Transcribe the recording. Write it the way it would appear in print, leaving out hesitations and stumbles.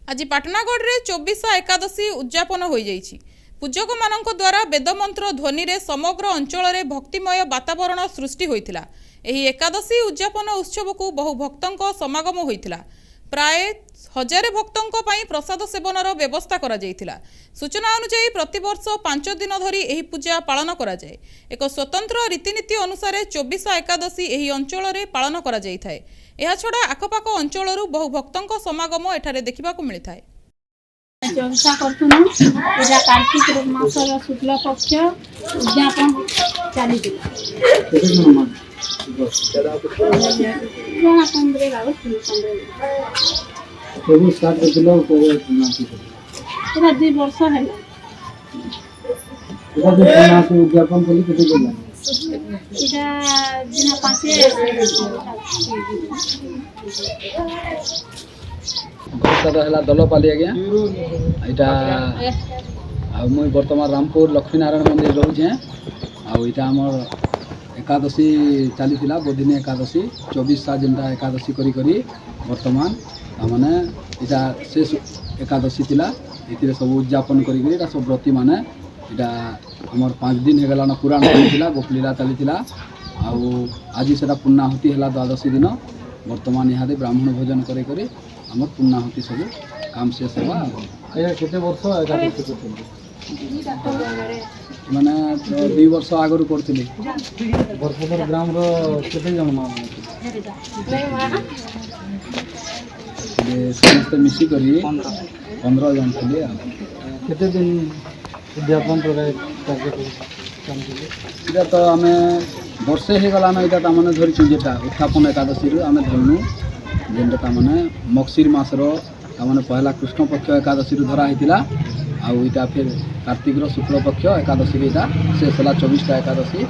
आज पाटनागढ़ में 24 एकादशी उद्यापन हो जाइछि। पूजक मानक द्वारा वेदमंत्र ध्वनि रे समग्र अंचल में भक्तिमय वातावरण सृष्टि होइथिला। एही एकादशी उद्यापन उत्सव को बहु भक्तों समागम होइथिला। प्राय 1000 भक्तों पई प्रसाद सेवनर व्यवस्था करा जाइथिला। सूचना अनुसार प्रतिवर्ष 5 दिन धरी एही पूजा पालन करा जाए। एक स्वतंत्र रीतिनीति अनुसार 24 एकादशी एही अंचल में पालन करा जाइथाय। एहा छड़ा आखपाख अंचलरू बहु भक्तों समागम एठारे देखिबाकू मिलिथाय। चौसा करथुनु पूजा कार्तिक मासर शुक्ल पक्ष उद्यापन चली दुई वर्ष है उद्यापन है दलपाली आज्ञा यहाँ मुई बर्तमान रामपुर लक्ष्मीनारायण मंदिर रोचे आमर एकादशी चली बोधिनी एकादशी 24 जेनटा एकादशी करी करी बर्तमान मैंने इटा शेष एकादशी थिला ये सब उद्यापन करी सब व्रती मैंने यहाँ आमर 5 दिन होगलान पुराण चली गोपलीला चली आज से पूर्णाहुति है द्वादशी दिन बर्तमान यहाँ ब्राह्मण भोजन करी आमर पूर्णाहुति सब काम शेष होगा। केते वर्ष माने 2 वर्ष आगु करथिले बरपदर ग्राम रो केते जन मान समस्त मिसी करी 15 जन थिले। केते दिन उद्यापन इटा तो आम वर्षे हो गलान इटा तामने धरिचु जेटा उत्थापन एकादशी आम धरनु जेनटा मैंने मगशिर मासर तामने पहला कृष्ण पक्ष एकादशी धरा होता आउ इटा फिर कार्तिक शुक्ल पक्ष एकादशी शेष है 24टा एकादशी